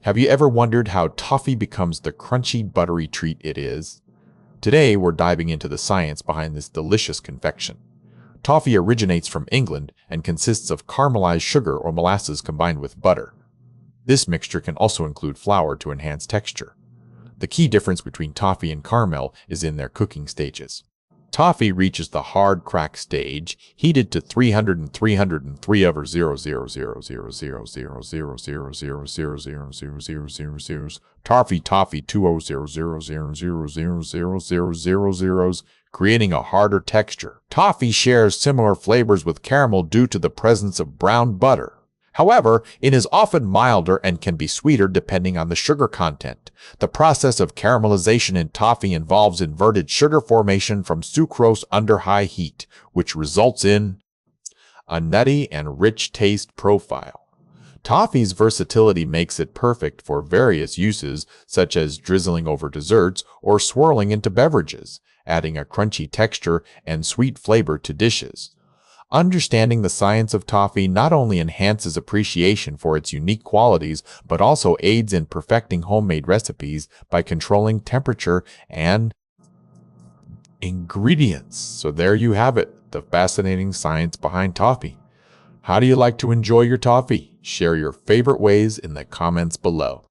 Have you ever wondered how toffee becomes the crunchy, buttery treat it is? Today, we're diving into the science behind this delicious confection. Toffee originates from England and consists of caramelized sugar or molasses combined with butter. This mixture can also include flour to enhance texture. The key difference between toffee and caramel is in their cooking stages. Toffee reaches the hard crack stage, heated to 300 and 303 over 0.000000000000000. Toffee 200000000000, creating a harder texture. Toffee shares similar flavors with caramel due to the presence of brown butter. However, it is often milder and can be sweeter depending on the sugar content. The process of caramelization in toffee involves inverted sugar formation from sucrose under high heat, which results in a nutty and rich taste profile. Toffee's versatility makes it perfect for various uses, such as drizzling over desserts or swirling into beverages, adding a crunchy texture and sweet flavor to dishes. Understanding the science of toffee not only enhances appreciation for its unique qualities, but also aids in perfecting homemade recipes by controlling temperature and ingredients. So there you have it, the fascinating science behind toffee. How do you like to enjoy your toffee? Share your favorite ways in the comments below.